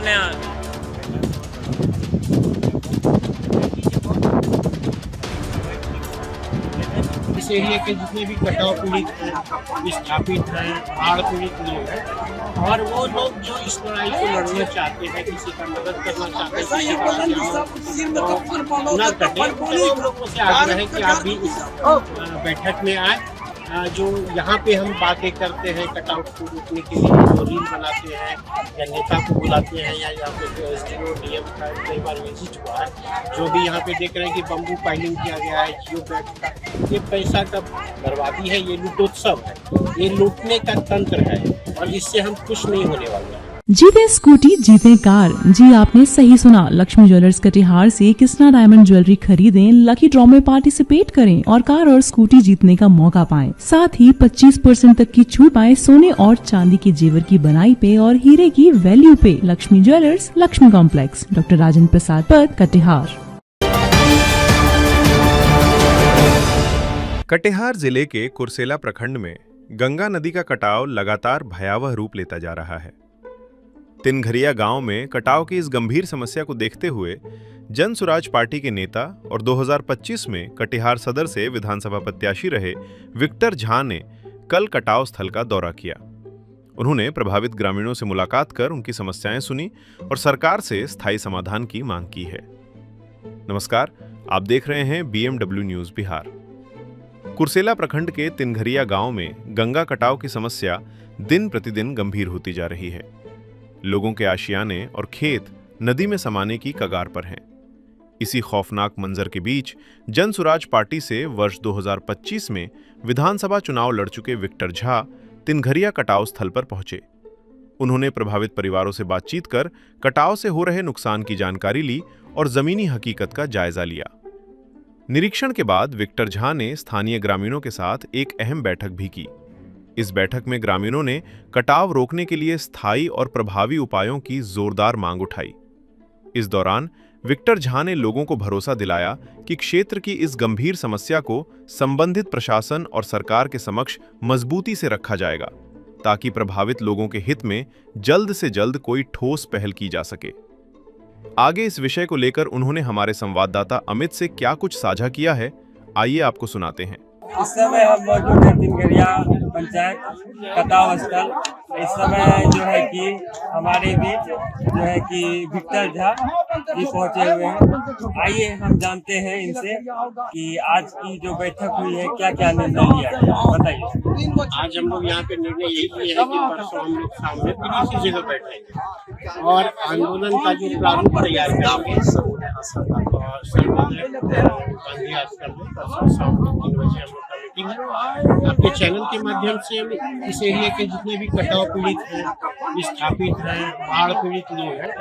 में इस एरिया के जितने भी कटाव पीड़ित हैं, विस्थापित हैं, बाढ़ पीड़ित लोग हैं और वो लोग जो इस लड़ाई को लड़ना चाहते हैं, किसी का मदद करना चाहते हैं, किसी का न कटे, तो हम लोगों से आग्रह है कि आप भी इस बैठक में आए। जो यहाँ पे हम बातें करते हैं कटाव को रोकने के लिए, जो रील बनाते हैं या नेता को बुलाते हैं या यहाँ पे जो SDO DM का कई बार विजिट हुआ है, जो भी यहाँ पे देख रहे हैं कि बम्बू पाइलिंग किया गया है, जियो बैग का, ये पैसा का बर्बादी है, ये लूटोत्सव है, ये लूटने का तंत्र है और इससे हम खुश नहीं होने वाले हैं। जीते स्कूटी जीते कार। जी आपने सही सुना, लक्ष्मी ज्वेलर्स कटिहार से कृष्णा डायमंड ज्वेलरी खरीदें, लकी ड्रॉ में पार्टिसिपेट करें और कार और स्कूटी जीतने का मौका पाएं। साथ ही 25% तक की छूट पाएं सोने और चांदी के जेवर की बनाई पे और हीरे की वैल्यू पे। Lakshmi jewellers, Lakshmi complex, doctor Rajendra Prasad Path, Katihar. Katihar जिले के कुर्सेला प्रखंड में गंगा नदी का कटाव लगातार भयावह रूप लेता जा रहा है। तिनघरिया गांव में कटाव की इस गंभीर समस्या को देखते हुए जन सुराज पार्टी के नेता और 2025 में कटिहार सदर से विधानसभा प्रत्याशी रहे विक्टर झा ने कल कटाव स्थल का दौरा किया। उन्होंने प्रभावित ग्रामीणों से मुलाकात कर उनकी समस्याएं सुनी और सरकार से स्थायी समाधान की मांग की है। नमस्कार, आप देख रहे हैं BMW न्यूज बिहार। कुर्सेला प्रखंड के तिनघरिया गांव में गंगा कटाव की समस्या दिन प्रतिदिन गंभीर होती जा रही है। लोगों के आशियाने और खेत नदी में समाने की कगार पर हैं। इसी खौफनाक मंजर के बीच जन सुराज पार्टी से वर्ष 2025 में विधानसभा चुनाव लड़ चुके विक्टर झा तिनघरिया कटाव स्थल पर पहुंचे। उन्होंने प्रभावित परिवारों से बातचीत कर कटाव से हो रहे नुकसान की जानकारी ली और जमीनी हकीकत का जायजा लिया। निरीक्षण के बाद विक्टर झा ने स्थानीय ग्रामीणों के साथ एक अहम बैठक भी की। इस बैठक में ग्रामीणों ने कटाव रोकने के लिए स्थायी और प्रभावी उपायों की जोरदार मांग उठाई। इस दौरान विक्टर झा ने लोगों को भरोसा दिलाया कि क्षेत्र की इस गंभीर समस्या को संबंधित प्रशासन और सरकार के समक्ष मजबूती से रखा जाएगा, ताकि प्रभावित लोगों के हित में जल्द से जल्द कोई ठोस पहल की जा सके। आगे इस विषय को लेकर उन्होंने हमारे संवाददाता अमित से क्या कुछ साझा किया है, आइए आपको सुनाते हैं। इस समय हम मौजूद हैं तिनघरिया पंचायत कटाव स्थल। इस समय जो है कि हमारे बीच जो है कि विक्टर झा जी पहुंचे हुए हैं। आइए हम जानते हैं इनसे कि आज की जो बैठक हुई है क्या क्या निर्णय लिया गया, बताइए। आज हम लोग यहाँ पे निर्णय यही लिए है कि परसों हम लोग सामने किसी जगह बैठेंगे और आंदोलन का जो प्रारूप तैयार करेंगे और गांधी आश्रम में परसों शाम को 3 बजे हम लोग का मीटिंग है। आपके चैनल के माध्यम से हम इस एरिया के जितने भी कटाव पीड़ित हैं, विस्थापित हैं, बाढ़ पीड़ित लोग हैं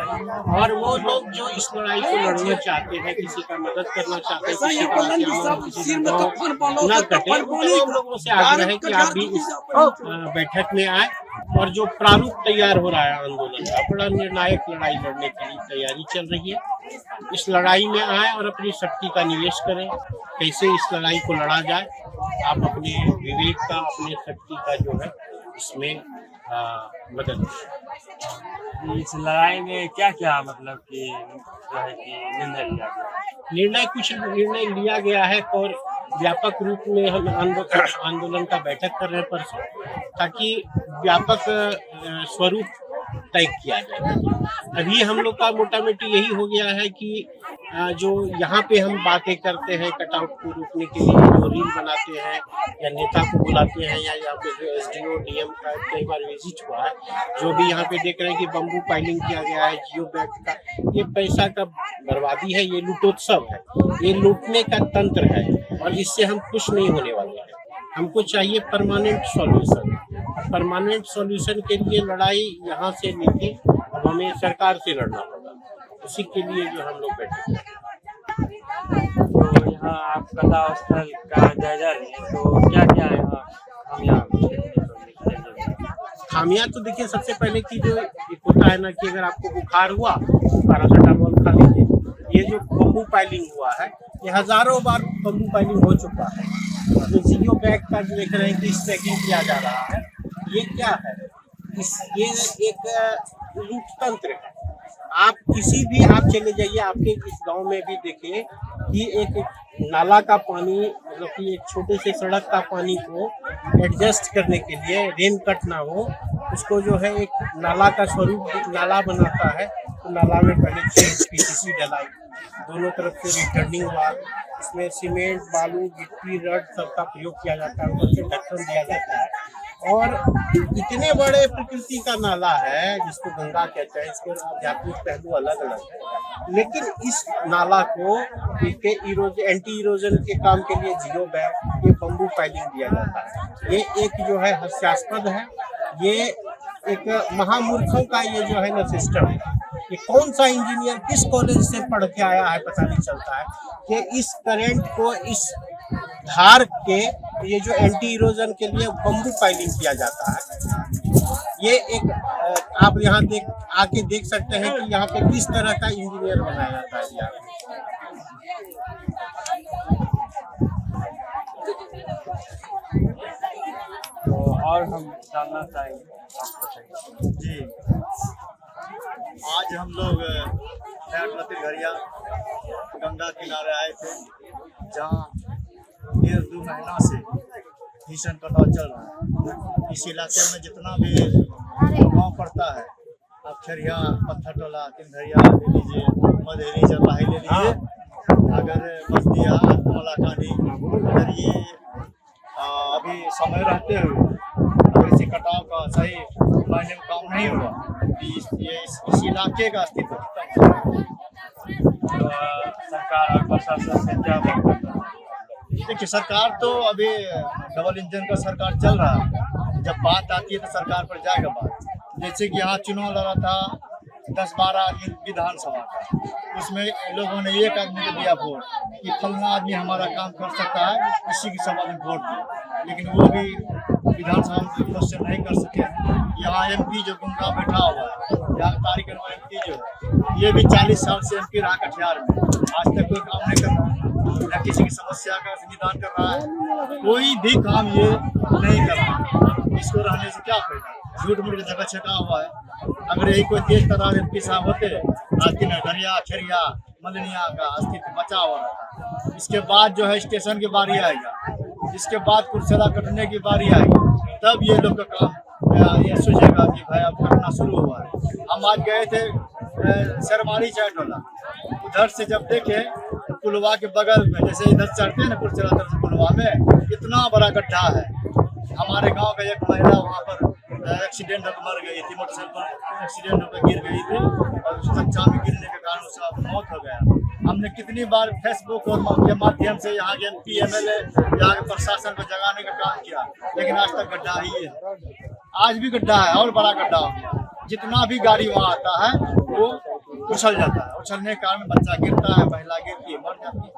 और वो लोग जो इस लड़ाई को लड़ना चाहते हैं, किसी का मदद करना चाहते हैं, किसी का न कटे, तो हम लोगों से आग्रह है कि आप भी इस बैठक में आए और जो प्रारूप तैयार हो रहा है आंदोलन का, बड़ा निर्णायक लड़ाई लड़ने की तैयारी चल रही है। इस लड़ाई में आए और अपनी शक्ति का निवेश करें। कैसे इस लड़ाई को लड़ा जाए, आप अपने विवेक का, अपने शक्ति का जो है इसमें मदद करें। इस लड़ाई में क्या क्या मतलब कि जो है कि निर्णय लिया गया? निर्णय लिया गया है और व्यापक रूप में हम आंदोलन का बैठक कर रहे हैं परसों, ताकि व्यापक स्वरूप तय किया जाए। अभी हम लोग का मोटा मोटी यही हो गया है कि जो यहाँ पे हम बातें करते हैं कटाव को रोकने के लिए, जो रील बनाते हैं या नेता को बुलाते हैं या यहाँ पे जो SDO DM का कई बार विजिट हुआ है, जो भी यहाँ पे देख रहे हैं कि बम्बू पाइलिंग किया गया है, जियो बैग का, ये पैसा का बर्बादी है, ये लूटोत्सव है, ये लूटने का तंत्र है और इससे हम खुश नहीं होने वाले हैं। हमको चाहिए परमानेंट सॉल्यूशन। परमानेंट सॉल्यूशन के लिए लड़ाई यहाँ से लेके अब हमें सरकार से लड़ना होगा, उसी के लिए जो हम लोग बैठे हैं। तो यहाँ आप कटाव स्थल का जायजा लें, तो क्या क्या यहाँ खामियां तो देखिए, सबसे पहले की जो एक होता है ना कि अगर आपको बुखार हुआ पैरासिटामोल खा लीजिए। ये जो बम्बू पाइलिंग हुआ है, ये हजारों बार बम्बू पाइलिंग हो चुका है। जो जियो बैग का जो देख रहे हैं कि स्टैकिंग किया जा रहा है, ये क्या है? ये एक लूट तंत्र है। आप किसी भी आप चले जाइए, आपके इस गांव में भी देखिए कि एक नाला का पानी, मतलब कि एक छोटे से सड़क का पानी को एडजस्ट करने के लिए, रेन कट ना हो, उसको जो है एक नाला का स्वरूप नाला बनाता है। तो नाला में पहले पीसीसी डलाई, दोनों तरफ से रिटर्निंग वाल, इसमें सीमेंट, बालू, गिट्टी, रड सबका प्रयोग किया जाता है, ऊपर से ढक्कन दिया जाता है। और इतने बड़े प्रकृति का नाला है जिसको गंगा कहते हैं, इसके आध्यात्मिक पहलू अलग अलग है, लेकिन इस नाला को इसके एंटी इरोजन के काम के लिए जियो बैग, ये बम्बू पाइलिंग दिया जाता है। ये एक जो है हास्यास्पद है, ये एक महामूर्खों का ये जो है ना सिस्टम है। ये कौन सा इंजीनियर किस कॉलेज से पढ़ के आया है पता नहीं चलता है कि इस करंट को, इस धार के, ये जो एंटी इरोजन के लिए बम्बू पाइलिंग किया जाता है। ये एक आप यहाँ आके देख सकते हैं कि यहाँ पे किस तरह का इंजीनियर बनाया जाता है यहाँ। तो और हम जानना चाहेंगे जी, आज हम लोग तिनघरिया गंगा किनारे आए थे, जहाँ 1.5-2 महीना से भीषण कटाव चल रहा है। इस इलाके में जितना भी गांव पड़ता है, आप खरिया, पत्थर टोला, तिनघरिया ले लीजिए, मधेरी, जरलाही ले लीजिए, अगर बस्तिया, मोलाकानी, अगर ये अभी समय रहते हुए अगर इसी कटाव का सही मायने में काम नहीं हुआ, इस इलाके का अस्तित्व खत्म हो जाएगा। सरकार और प्रशासन से क्या बात करना है? देखिए, सरकार तो अभी डबल इंजन का सरकार चल रहा है, जब बात आती है तो सरकार पर जाएगा बात। जैसे कि यहाँ चुनाव लड़ा था 10-12 आदमी विधानसभा का, उसमें लोगों ने एक आदमी को दिया वोट कि फलना आदमी हमारा काम कर सकता है, इसी की सब आदमी वोट दिया, लेकिन वो भी विधानसभा में क्वेश्चन नहीं कर सके। यहाँ एमपी जो गुंगा बैठा हुआ है, यहाँ तारिक अनवर एमपी जो है, ये भी 40 साल से एमपी रहा कटिहार में, आज तक कोई काम नहीं कर रहा है, न किसी की समस्या का निदान कर रहा है, कोई भी काम ये नहीं कर रहा। इसको रहने से क्या फायदा, झूठ मूठ जगह छटा हुआ है। अगर यही कोई तेज तरह एमपी साहब होते, आज तिनघरिया, खरिया, मदनिया का अस्तित्व बचा हुआ रहता। इसके बाद जो है स्टेशन की बारी आएगा, इसके बाद कुर्सेला कटने की बारी आएगी, तब ये लोग का काम ये सोचेगा कि भाई अब कटना शुरू हुआ है। हम आज गए थे सरमारी चाटोला, उधर से जब देखे पुलवा के बगल में, जैसे इधर चढ़ते हैं ना कुर्सेला तरफ से, पुलवा में इतना बड़ा गड्ढा है। हमारे गांव का एक महिला वहाँ पर एक्सीडेंट होकर मर गई थी, मोटरसाइकिल पर एक्सीडेंट होकर गिर गई थी और उस कच्चा में गिरने के कारण उसका मौत हो गया। हमने कितनी बार फेसबुक और के माध्यम से यहाँ के एमपी, एमएलए, यहाँ के प्रशासन को जगाने का काम किया, लेकिन आज तक गड्ढा ही है। आज भी गड्ढा है और बड़ा गड्ढा हो गया। जितना भी गाड़ी वहाँ आता है वो उछल जाता है, उछलने के कारण बच्चा गिरता है, महिला गिरती है, मर जाती है।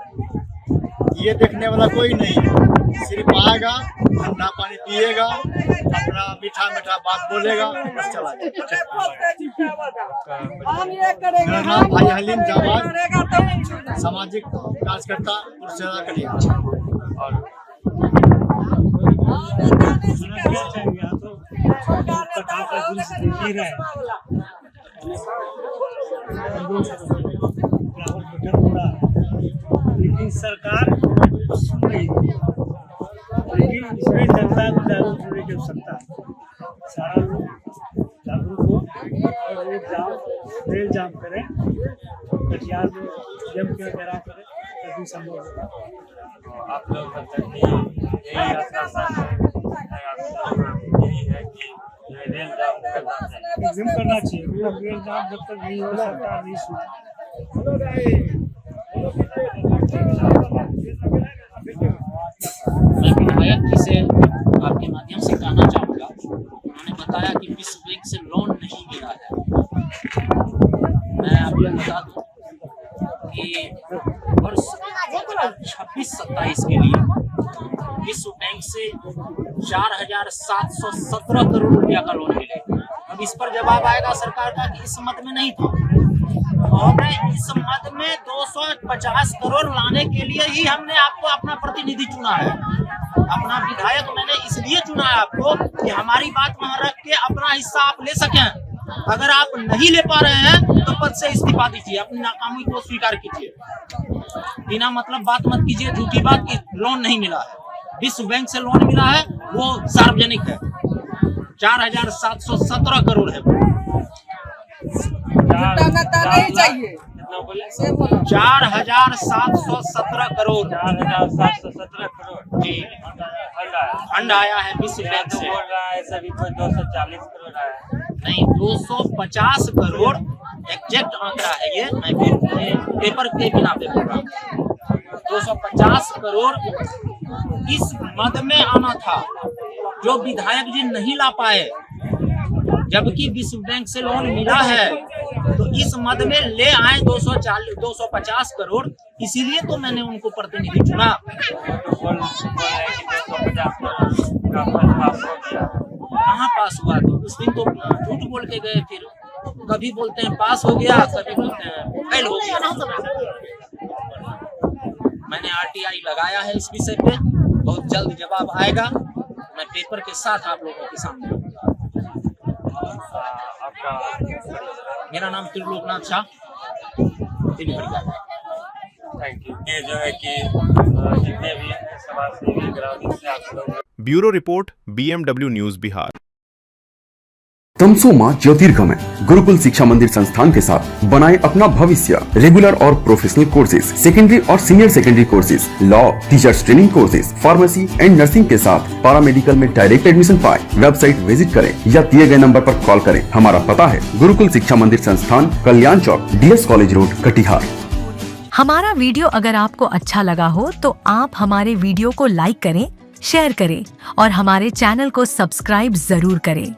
ये देखने वाला कोई नहीं है, सिर्फ आएगा, ठंडा पानी पिएगा, अपना मीठा मीठा बात बोलेगा, बस चला जाएगा। मेरा नाम भाई हलीम जावाद, सामाजिक कार्यकर्ता कुर्सेला कटिहार। और लेकिन सरकार सुन रही है, लेकिन इसमें जनता को जागरूक होने की आवश्यकता है। सारा लोग जागरूक हो और रेल जाम करें, कटिहार में जम के घेराव करें, तभी संभव होगा। आप लोग यही यात्रा यही है कि रेल जाम करना चाहिए। रेल जाम जब तक नहीं हो, सरकार नहीं सुनती। मैं विधायक जी से आपके माध्यम से कहना चाहूँगा, उन्होंने बताया कि विश्व बैंक से लोन नहीं मिला है। मैं आपको बता दूँ कि वर्ष 26-27 के लिए विश्व बैंक से 4,717 करोड़ रुपया का लोन मिलेगा। अब इस पर जवाब आएगा सरकार का कि इस मद में नहीं था, और इस मद में 250 करोड़ लाने के लिए ही हमने आपको अपना प्रतिनिधि चुना है। अपना विधायक मैंने इसलिए चुना है आपको कि हमारी बात वहां रख के अपना हिस्सा आप ले सकें। अगर आप नहीं ले पा रहे हैं तो पद से इस्तीफा दीजिए, अपनी नाकामी को स्वीकार कीजिए। बिना मतलब बात मत कीजिए, झूठी बात की लोन नहीं मिला है। विश्व बैंक से लोन मिला है, वो सार्वजनिक है, 4717 करोड़ है। 4717 करोड़ 4717 करोड़ जी फंड फंड आया है विश्व बैंक से। बोल रहा है सभी कोई 240 करोड़ आया है। नहीं, 250 करोड़ एग्जैक्ट आंकड़ा है ये, मैं पेपर के बिना पे बोल रहा हूँ। 250 करोड़ इस मद में आना था, जो विधायक जी नहीं ला पाए, जबकि विश्व बैंक से लोन मिला है, तो इस मद में ले आए 250 करोड़। इसीलिए तो मैंने उनको प्रतिनिधि चुना। बोल रहे हैं कि 250 करोड़ का फंड पास हो गया। कहाँ पास हुआ? तो उस दिन तो झूठ बोल के गए, फिर कभी बोलते हैं पास हो गया, कभी बोलते हैं फेल हो गया। मैंने RTI लगाया है इस विषय पे, बहुत जल्द जवाब आएगा। मैं पेपर के साथ आप लोगों के सामने आऊंगा। आपका मेरा नाम त्रिलोकनाथ शाह, तिलहरिया। Thank you. ये जो है कि जितने भी समाजसेवी ग्रामीण से आप लोग bureau report BMW news Bihar. तमसोमा ज्योतिर्गमय गुरुकुल शिक्षा मंदिर संस्थान के साथ बनाए अपना भविष्य। रेगुलर और प्रोफेशनल कोर्सेज, सेकेंडरी और senior secondary courses, law, teachers training courses, pharmacy and nursing के साथ पैरामेडिकल में डायरेक्ट एडमिशन पाए। वेबसाइट विजिट करें या दिए गए नंबर पर कॉल करें। हमारा पता है गुरुकुल शिक्षा मंदिर संस्थान, कल्याण चौक, DS कॉलेज रोड, कटिहार। हमारा वीडियो अगर आपको अच्छा लगा हो तो आप हमारे वीडियो को लाइक करें, शेयर करें और हमारे चैनल को सब्सक्राइब जरूर करें।